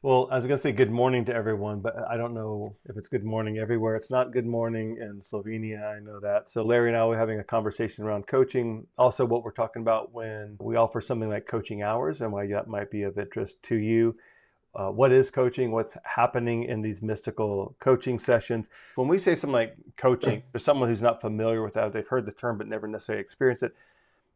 Well, I was going to say good morning to everyone, but I don't know if it's good morning everywhere. It's not good morning in Slovenia, I know that. So Larry and I were having a conversation around coaching, also what we're talking about when we offer something like coaching hours and why that might be of interest to you. What is coaching? What's happening in these mystical coaching sessions? When we say something like coaching, for someone who's not familiar with that, they've heard the term but never necessarily experienced it.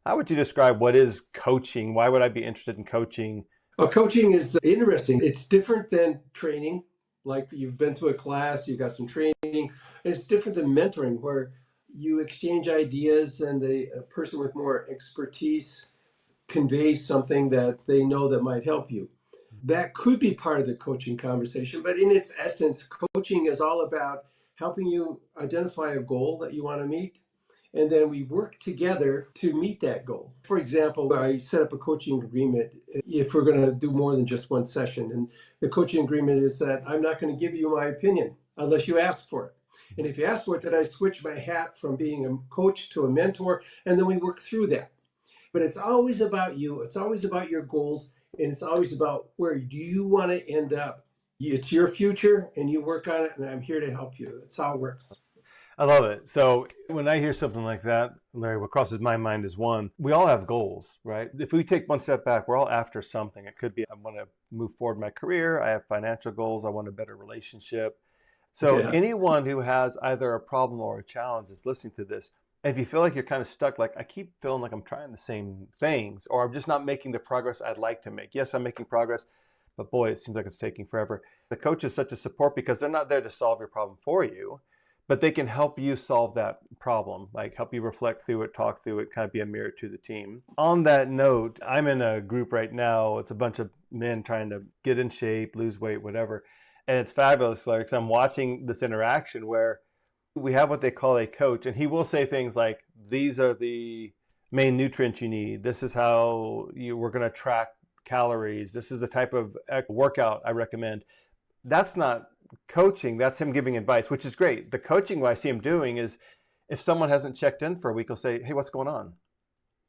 How would you describe what is coaching? Why would I be interested in coaching? Well, coaching is interesting. It's different than training. Like you've been to a class, you got some training. It's different than mentoring, where you exchange ideas and a person with more expertise conveys something that they know that might help you. That could be part of the coaching conversation, but in its essence, coaching is all about helping you identify a goal that you want to meet, and then we work together to meet that goal. For example, I set up a coaching agreement if we're going to do more than just one session. And the coaching agreement is that I'm not going to give you my opinion unless you ask for it. And if you ask for it, then I switch my hat from being a coach to a mentor, and then we work through that. But it's always about you, it's always about your goals, and it's always about where do you want to end up. It's your future, and you work on it, and I'm here to help you. That's how it works. I love it. So when I hear something like that, Larry, what crosses my mind is one, we all have goals, right? If we take one step back, we're all after something. It could be I want to move forward in my career, I have financial goals, I want a better relationship. So Yeah. anyone who has either a problem or a challenge is listening to this. If you feel like you're kind of stuck, like I keep feeling like I'm trying the same things, or I'm just not making the progress I'd like to make. Yes, I'm making progress, but boy, it seems like it's taking forever. The coach is such a support because they're not there to solve your problem for you, but they can help you solve that problem, like help you reflect through it, talk through it, kind of be a mirror to the team. On that note, I'm in a group right now. It's a bunch of men trying to get in shape, lose weight, whatever. And it's fabulous, like, 'cause I'm watching this interaction where we have what they call a coach, and he will say things like, these are the main nutrients you need. This is how we're going to track calories. This is the type of workout I recommend. That's not coaching. That's him giving advice, which is great. The coaching what I see him doing is if someone hasn't checked in for a week, he'll say, hey, what's going on? And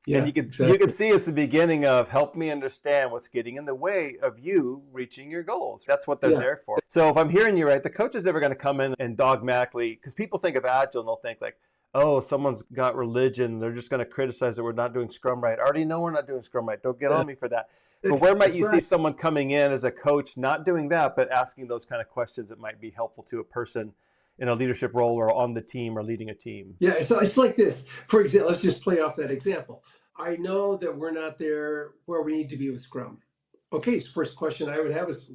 Yeah, you can exactly. see it's the beginning of help me understand what's getting in the way of you reaching your goals. That's what they're Yeah. there for. So if I'm hearing you right, the coach is never going to come in and dogmatically, because people think of agile and they'll think like, oh, someone's got religion. They're just going to criticize that we're not doing Scrum right. I already know we're not doing Scrum right. Don't get Uh, on me for that. But where might That's you see right. someone coming in as a coach, not doing that, but asking those kind of questions that might be helpful to a person in a leadership role or on the team or leading a team? Yeah, it's like this. For example, let's just play off that example. I know that we're not there where we need to be with Scrum. Okay, so first question I would have is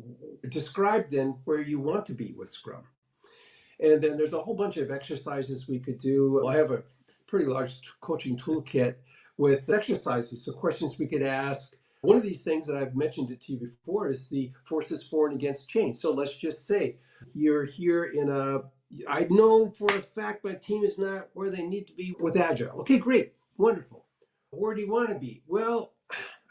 describe then where you want to be with Scrum. And then there's a whole bunch of exercises we could do. Well, I have a pretty large coaching toolkit with exercises, so questions we could ask. One of these things that I've mentioned it to you before is the forces for and against change. So let's just say you're here in a, I know for a fact my team is not where they need to be with Agile. Okay, great, wonderful. Where do you want to be? Well,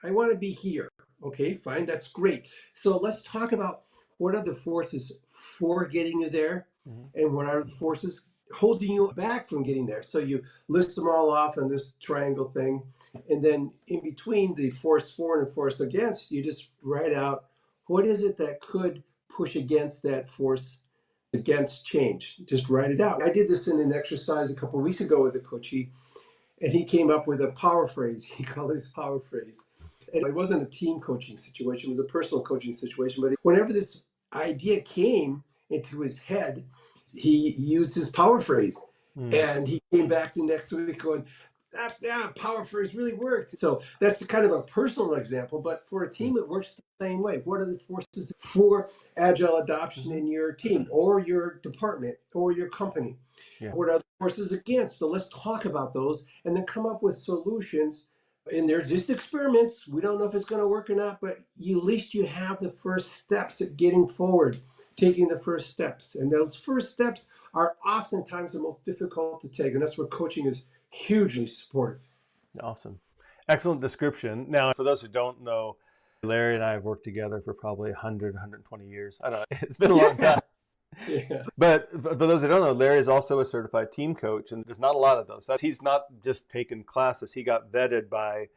I want to be here. Okay, fine, that's great. So let's talk about what are the forces for getting you there Mhm. and what are the forces holding you back from getting there. So you list them all off on this triangle thing. And then in between the force for and force against, you just write out what is it that could push against that force against change. Just write it out. I did this in an exercise a couple of weeks ago with a coachee, and he came up with a power phrase. He called it his power phrase. And it wasn't a team coaching situation, it was a personal coaching situation. But whenever this idea came into his head, he used his power phrase. Mm. And he came back the next week going, yeah, power phrase really worked. So that's kind of a personal example, but for a Mm. team, it works the same way. What are the forces for agile adoption Mhm. in your team or your department or your company? Yeah. What are the forces against? So let's talk about those and then come up with solutions. And they're just experiments. We don't know if it's going to work or not, but at least you have the first steps at getting forward, taking the first steps. And those first steps are oftentimes the most difficult to take. And that's where coaching is hugely supportive. Awesome. Excellent description. Now, for those who don't know, Larry and I have worked together for probably 100, 120 years. I don't know. It's been a long Yeah. time. Yeah. But for those who don't know, Larry is also a certified team coach, and there's not a lot of those. He's not just taken classes, he got vetted by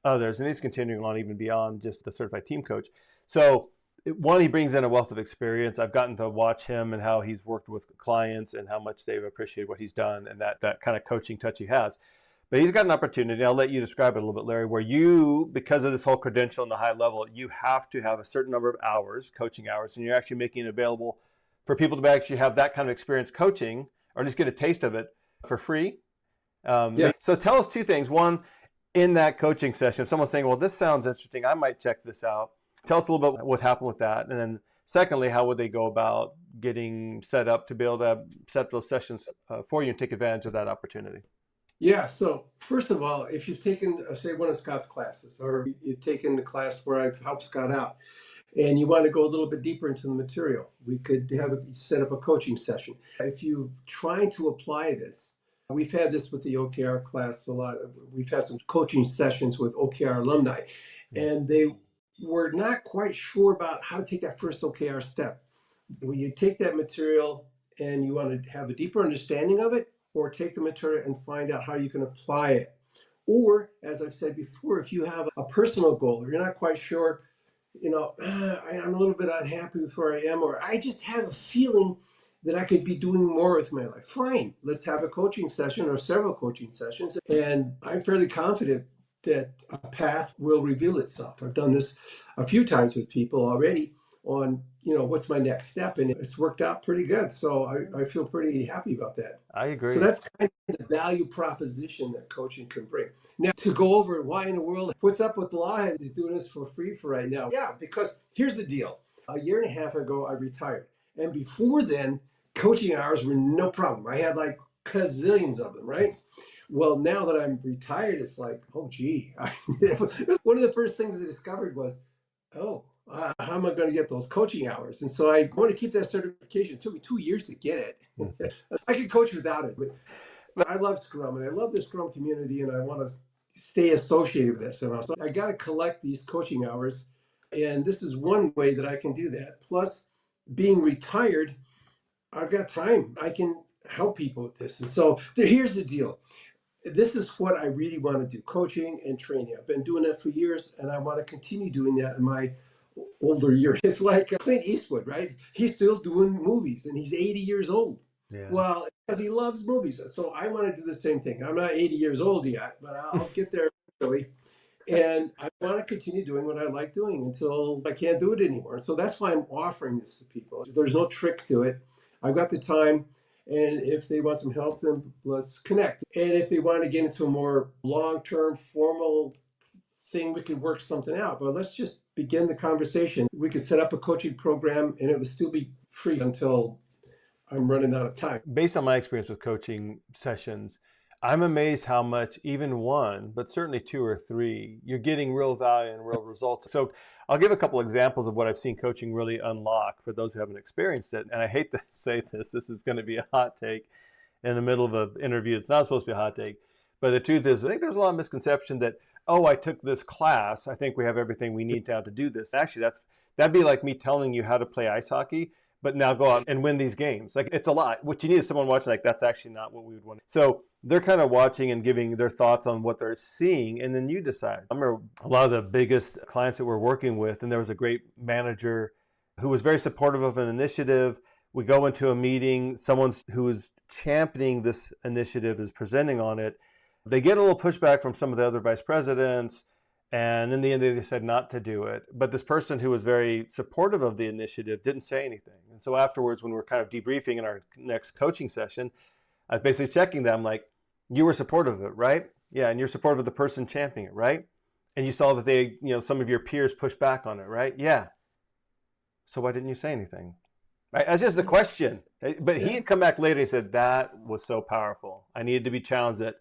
others, and he's continuing on even beyond just the certified team coach. So one, he brings in a wealth of experience. I've gotten to watch him and how he's worked with clients and how much they've appreciated what he's done and that kind of coaching touch he has. But he's got an opportunity. I'll let you describe it a little bit, Larry, where you, because of this whole credential and the high level, you have to have a certain number of hours, coaching hours, and you're actually making it available for people to actually have that kind of experience coaching or just get a taste of it for free. Yeah. So tell us two things. One, in that coaching session, if someone's saying, well, this sounds interesting, I might check this out. Tell us a little bit what happened with that. And then secondly, how would they go about getting set up to be able to set those sessions for you and take advantage of that opportunity? Yeah. So first of all, if you've taken, say, one of Scott's classes, or you've taken the class where I've helped Scott out, and you want to go a little bit deeper into the material, we could set up a coaching session. If you're trying to apply this, we've had this with the OKR class a lot. We've had some coaching sessions with OKR alumni, and they were not quite sure about how to take that first OKR step. When you take that material and you want to have a deeper understanding of it, or take the material and find out how you can apply it. Or, as I've said before, if you have a personal goal, or you're not quite sure, I'm a little bit unhappy with where I am, or I just have a feeling that I could be doing more with my life. Fine, let's have a coaching session or several coaching sessions. And I'm fairly confident that a path will reveal itself. I've done this a few times with people already on, what's my next step? And it's worked out pretty good. So I feel pretty happy about that. I agree. So that's kind of the value proposition that coaching can bring. Now, to go over why in the world, what's up with Lawhead? He's doing this for free for right now. Yeah, because here's the deal. A year and a half ago, I retired. And before then, coaching hours were no problem. I had like gazillions of them, right? Well, now that I'm retired, it's like, oh, gee. One of the first things I discovered was, how am I going to get those coaching hours? And so I want to keep that certification. It took me 2 years to get it. I could coach without it, but I love Scrum, and I love the Scrum community, and I want to stay associated with this. So I got to collect these coaching hours, and this is one way that I can do that. Plus, being retired, I've got time. I can help people with this. And so here's the deal. This is what I really want to do, coaching and training. I've been doing that for years, and I want to continue doing that in my older years. It's like Clint Eastwood, right? He's still doing movies, and he's 80 years old. Yeah. Well, because he loves movies. So I want to do the same thing. I'm not 80 years old yet, but I'll get there eventually. And I want to continue doing what I like doing until I can't do it anymore. So that's why I'm offering this to people. There's no trick to it. I've got the time. And if they want some help, then let's connect. And if they want to get into a more long-term, formal thing, we could work something out. But let's just begin the conversation. We could set up a coaching program, and it would still be free until I'm running out of time. Based on my experience with coaching sessions, I'm amazed how much even one, but certainly two or three, you're getting real value and real results. So I'll give a couple examples of what I've seen coaching really unlock for those who haven't experienced it. And I hate to say this is going to be a hot take in the middle of an interview. It's not supposed to be a hot take. But the truth is, I think there's a lot of misconception that, I took this class, I think we have everything we need now to do this. Actually, that'd be like me telling you how to play ice hockey, but now go out and win these games. Like, it's a lot. What you need is someone watching, like, that's actually not what we would want. So they're kind of watching and giving their thoughts on what they're seeing, and then you decide. I remember a lot of the biggest clients that we're working with, and there was a great manager who was very supportive of an initiative. We go into a meeting, someone who is championing this initiative is presenting on it. They get a little pushback from some of the other vice presidents, and in the end, they decided not to do it. But this person who was very supportive of the initiative didn't say anything. And so afterwards, when we're kind of debriefing in our next coaching session, I was basically checking them like, you were supportive of it, right? Yeah, and you're supportive of the person championing it, right? And you saw that they, some of your peers pushed back on it, right? Yeah. So why didn't you say anything? Right? That's just the question. But he had come back later and he said, that was so powerful. I needed to be challenged that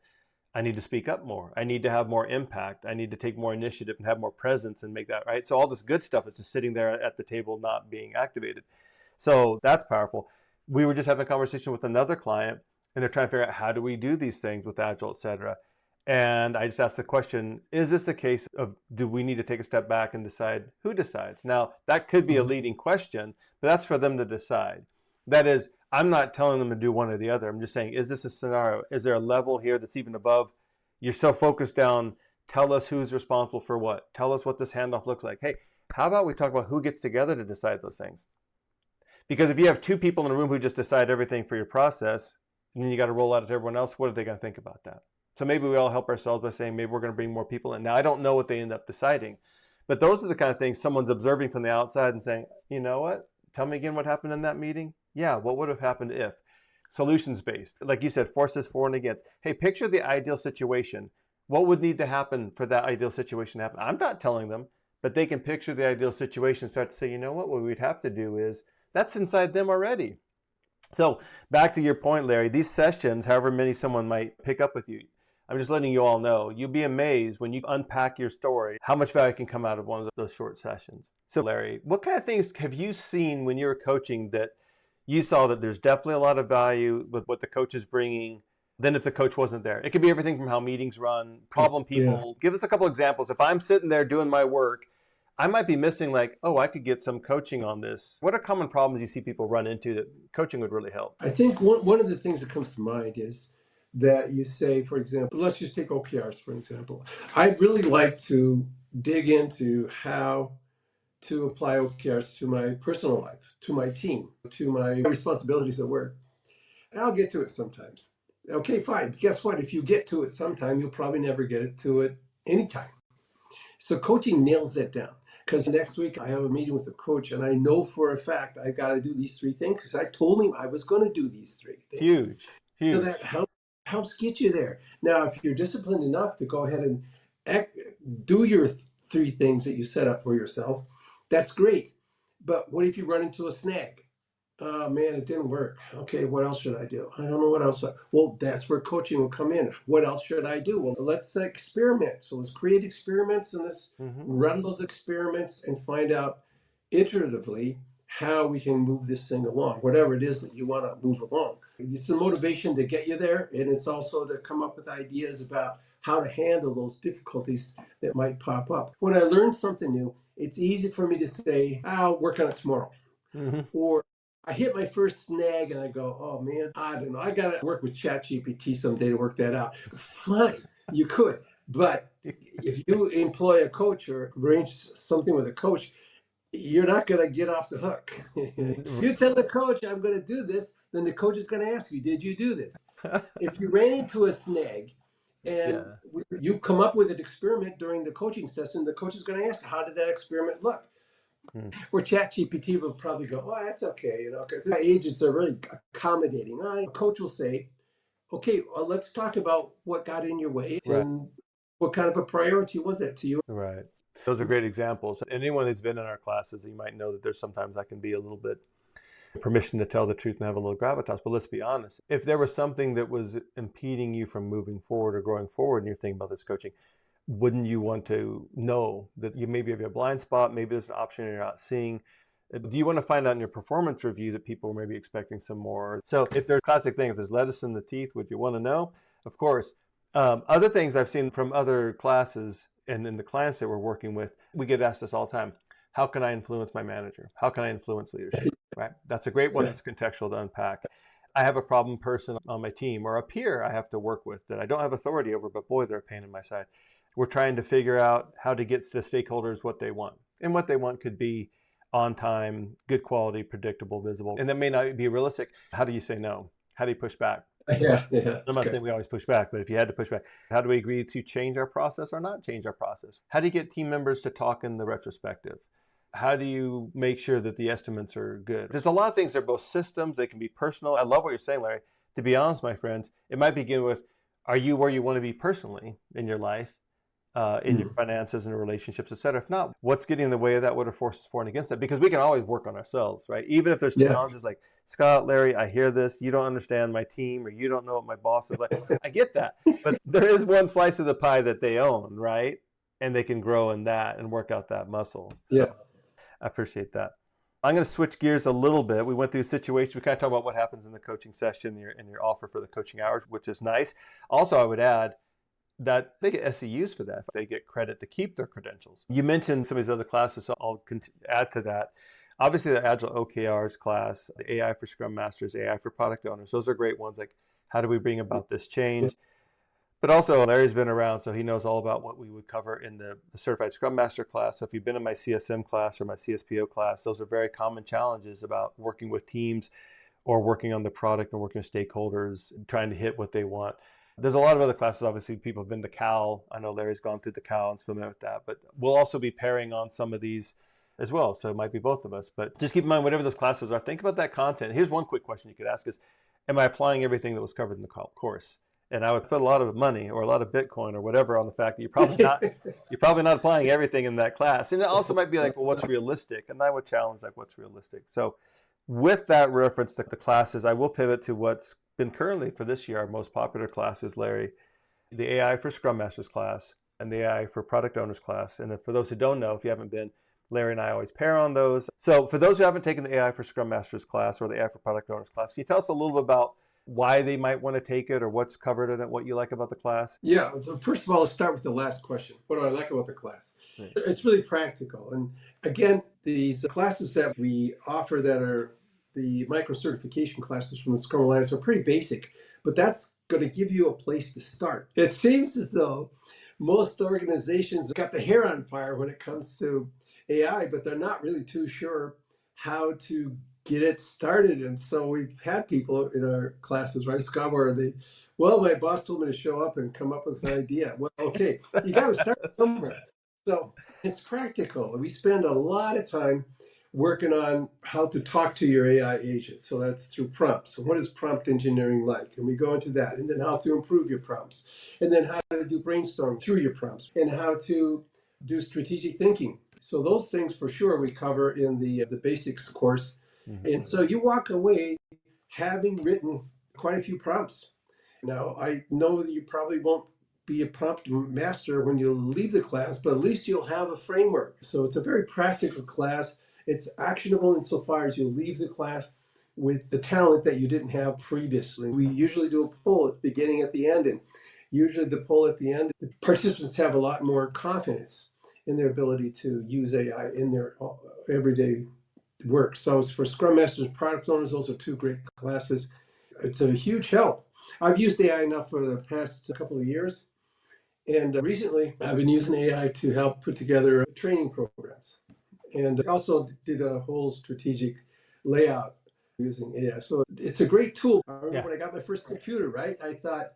I need to speak up more. I need to have more impact. I need to take more initiative and have more presence and make that right. So all this good stuff is just sitting there at the table, not being activated. So that's powerful. We were just having a conversation with another client, and they're trying to figure out how do we do these things with Agile, et cetera. And I just asked the question, is this a case of, do we need to take a step back and decide who decides? Now, that could be a leading question, but that's for them to decide. That is, I'm not telling them to do one or the other. I'm just saying, is this a scenario? Is there a level here that's even above? You're so focused down, tell us who's responsible for what. Tell us what this handoff looks like. Hey, How about we talk about who gets together to decide those things? Because if you have two people in a room who just decide everything for your process, and then you got to roll out to everyone else, what are they going to think about that? So maybe we all help ourselves by saying, maybe we're going to bring more people in. Now, I don't know what they end up deciding, but those are the kind of things someone's observing from the outside and saying, you know what? Tell me again what happened in that meeting. Yeah, what would have happened if? Solutions based. Like you said, forces for and against. Hey, picture the ideal situation. What would need to happen for that ideal situation to happen? I'm not telling them, but they can picture the ideal situation and start to say, you know what we'd have to do is, that's inside them already. So back to your point, Larry, these sessions, however many someone might pick up with you, I'm just letting you all know, you'll be amazed when you unpack your story, how much value can come out of one of those short sessions. So Larry, what kind of things have you seen when you were coaching that you saw that there's definitely a lot of value with what the coach is bringing than if the coach wasn't there? It could be everything from how meetings run, problem people. Yeah. Give us a couple examples. If I'm sitting there doing my work, I might be missing like, oh, I could get some coaching on this. What are common problems you see people run into that coaching would really help? I think one of the things that comes to mind is that you say, for example, let's just take OKRs, for example. I'd really like to dig into how to apply OKRs to my personal life, to my team, to my responsibilities at work. And I'll get to it sometimes. Okay, fine. Guess what? If you get to it sometime, you'll probably never get to it anytime. So coaching nails that down. Because next week I have a meeting with a coach and I know for a fact I got to do these three things because I told him I was going to do these three things. Huge. So that helps get you there. Now, if you're disciplined enough to go ahead and do your three things that you set up for yourself, that's great. But what if you run into a snag? Oh man, it didn't work. Okay, what else should I do? I don't know what else. Well, that's where coaching will come in. What else should I do? Well, let's experiment. So let's create experiments and let's run those experiments and find out iteratively how we can move this thing along, whatever it is that you want to move along. It's the motivation to get you there, and it's also to come up with ideas about how to handle those difficulties that might pop up. When I learn something new, it's easy for me to say, I'll work on it tomorrow. Or I hit my first snag and I go, oh man, I don't know. I got to work with ChatGPT someday to work that out. Fine, you could. But if you employ a coach or arrange something with a coach, you're not going to get off the hook. You tell the coach, I'm going to do this, then the coach is going to ask you, did you do this? If you ran into a snag and you come up with an experiment during the coaching session, the coach is going to ask, how did that experiment look? Where ChatGPT will probably go, oh, that's okay, because agents are really accommodating. A coach will say, okay, well, let's talk about what got in your way and what kind of a priority was it to you? Right. Those are great examples. Anyone who's been in our classes, you might know that there's sometimes I can be a little bit permission to tell the truth and have a little gravitas. But let's be honest. If there was something that was impeding you from moving forward or growing forward and you're thinking about this coaching, wouldn't you want to know that you maybe have a blind spot, maybe there's an option you're not seeing? Do you want to find out in your performance review that people are maybe expecting some more? So if there's classic things, there's lettuce in the teeth, would you want to know? Of course. Other things I've seen from other classes and in the clients that we're working with, we get asked this all the time. How can I influence my manager? How can I influence leadership? Right? That's a great one. It's contextual to unpack. I have a problem person on my team or a peer I have to work with that I don't have authority over, but boy, they're a pain in my side. We're trying to figure out how to get to the stakeholders what they want. And what they want could be on time, good quality, predictable, visible. And that may not be realistic. How do you say no? How do you push back? Yeah. I'm not saying we always push back, but if you had to push back, how do we agree to change our process or not change our process? How do you get team members to talk in the retrospective? How do you make sure that the estimates are good? There's a lot of things that are both systems. They can be personal. I love what you're saying, Larry. To be honest, my friends, it might begin with, are you where you want to be personally in your life? In your finances and relationships, et cetera. If not, what's getting in the way of that? What are forces for and against that? Because we can always work on ourselves, right? Even if there's challenges like, Scott, Larry, I hear this, you don't understand my team or you don't know what my boss is like. I get that. But there is one slice of the pie that they own, right? And they can grow in that and work out that muscle. So I appreciate that. I'm going to switch gears a little bit. We went through a situation. We kind of talked about what happens in the coaching session and your offer for the coaching hours, which is nice. Also, I would add, that they get SEUs for that. They get credit to keep their credentials. You mentioned some of these other classes, so I'll add to that. Obviously, the Agile OKRs class, the AI for Scrum Masters, AI for Product Owners, those are great ones. Like, how do we bring about this change? But also, Larry's been around, so he knows all about what we would cover in the Certified Scrum Master class. So if you've been in my CSM class or my CSPO class, those are very common challenges about working with teams or working on the product and working with stakeholders, trying to hit what they want. There's a lot of other classes. Obviously, people have been to Cal. I know Larry's gone through the Cal and is familiar with that. But we'll also be pairing on some of these as well. So it might be both of us. But just keep in mind, whatever those classes are, think about that content. Here's one quick question you could ask is, am I applying everything that was covered in the course? And I would put a lot of money or a lot of Bitcoin or whatever on the fact that you're probably not applying everything in that class. And it also might be like, well, what's realistic? And I would challenge like what's realistic. So with that reference to the classes, I will pivot to what's been currently for this year our most popular classes, Larry, the AI for Scrum Masters class and the AI for Product Owners class. And for those who don't know, if you haven't been, Larry and I always pair on those. So for those who haven't taken the AI for Scrum Masters class or the AI for Product Owners class, can you tell us a little bit about why they might want to take it or what's covered in it, what you like about the class? Yeah, so first of all, let's start with the last question. What do I like about the class? Right. It's really practical. And again, these classes that we offer that are the micro certification classes from the Scrum Alliance are pretty basic, but that's going to give you a place to start. It seems as though most organizations got the hair on fire when it comes to AI, but they're not really too sure how to get it started. And so we've had people in our classes, right, Scott, where well, my boss told me to show up and come up with an idea. Well, okay, you got to start somewhere. So it's practical. We spend a lot of time working on how to talk to your AI agent. So that's through prompts. So what is prompt engineering like? And we go into that. And then how to improve your prompts. And then how to do brainstorm through your prompts. And how to do strategic thinking. So those things for sure we cover in the basics course. Mm-hmm. And so you walk away having written quite a few prompts. Now, I know that you probably won't be a prompt master when you leave the class, but at least you'll have a framework. So it's a very practical class. It's actionable insofar as you leave the class with the talent that you didn't have previously. We usually do a poll at the beginning, at the end, and usually the poll at the end, the participants have a lot more confidence in their ability to use AI in their everyday work. So for Scrum Masters, Product Owners, those are two great classes. It's a huge help. I've used AI now for the past couple of years. And recently, I've been using AI to help put together training programs. And also did a whole strategic layout using AI. So it's a great tool. I remember when I got my first computer, right? I thought,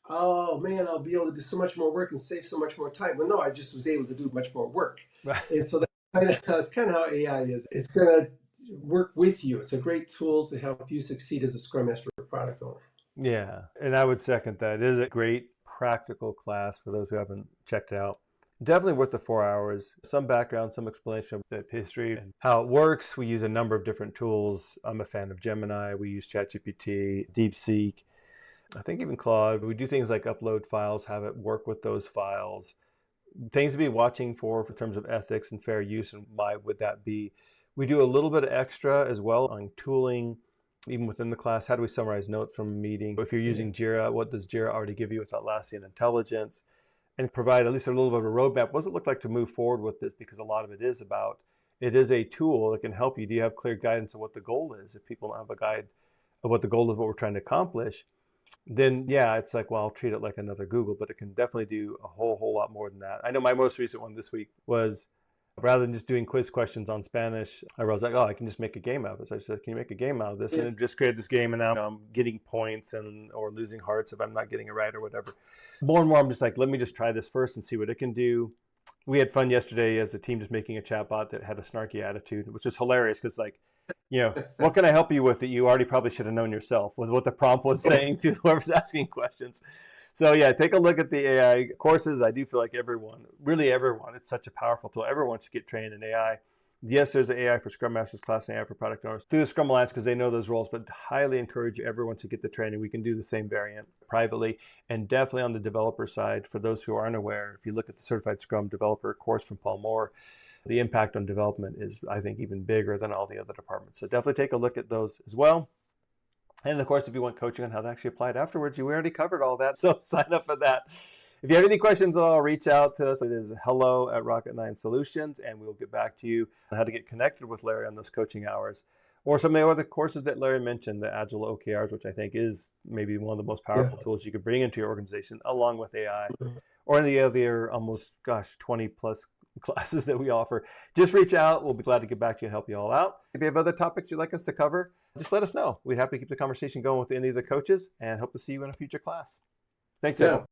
oh man, I'll be able to do so much more work and save so much more time. Well, no, I just was able to do much more work. Right. And so that's kind of how AI is. It's going to work with you. It's a great tool to help you succeed as a Scrum Master or product owner. Yeah, and I would second that. It is a great practical class for those who haven't checked it out. Definitely worth the 4 hours. Some background, some explanation of the history and how it works. We use a number of different tools. I'm a fan of Gemini. We use ChatGPT, DeepSeek, I think even Claude. We do things like upload files, have it work with those files. Things to be watching for in terms of ethics and fair use, and why would that be? We do a little bit of extra as well on tooling, even within the class. How do we summarize notes from a meeting? If you're using Jira, what does Jira already give you with Atlassian intelligence? And provide at least a little bit of a roadmap. What does it look like to move forward with this? Because a lot of it is about, it is a tool that can help you. Do you have clear guidance of what the goal is? If people don't have a guide of what the goal is, what we're trying to accomplish, then yeah, it's like, well, I'll treat it like another Google, but it can definitely do a whole lot more than that. I know my most recent one this week was, rather than just doing quiz questions on Spanish, I was like, oh, I can just make a game out of it. So I said, can you make a game out of this? And it just created this game, and now I'm getting points or losing hearts if I'm not getting it right or whatever. More and more, I'm just like, let me just try this first and see what it can do. We had fun yesterday as a team just making a chatbot that had a snarky attitude, which is hilarious because, like, what can I help you with that you already probably should have known yourself, was what the prompt was saying to whoever's asking questions. So yeah, take a look at the AI courses. I do feel like really everyone, it's such a powerful tool. Everyone should get trained in AI. Yes, there's an AI for Scrum Masters class and AI for Product Owners through the Scrum Alliance because they know those roles, but highly encourage everyone to get the training. We can do the same variant privately, and definitely on the developer side, for those who aren't aware, if you look at the Certified Scrum Developer course from Paul Moore, the impact on development is, I think, even bigger than all the other departments. So definitely take a look at those as well. And of course, if you want coaching on how to actually apply it afterwards, we already covered all that. So sign up for that. If you have any questions at all, reach out to us. It is hello@Rocket9 Solutions, and we'll get back to you on how to get connected with Larry on those coaching hours, Or some of the other courses that Larry mentioned, the Agile OKRs, which I think is maybe one of the most Yeah. powerful tools you could bring into your organization, along with AI, or any of the other almost, 20 plus classes that we offer. Just reach out. We'll be glad to get back to you and help you all out. If you have other topics you'd like us to cover, just let us know. We'd happy to keep the conversation going with any of the coaches and hope to see you in a future class. Thanks, Yeah. everyone.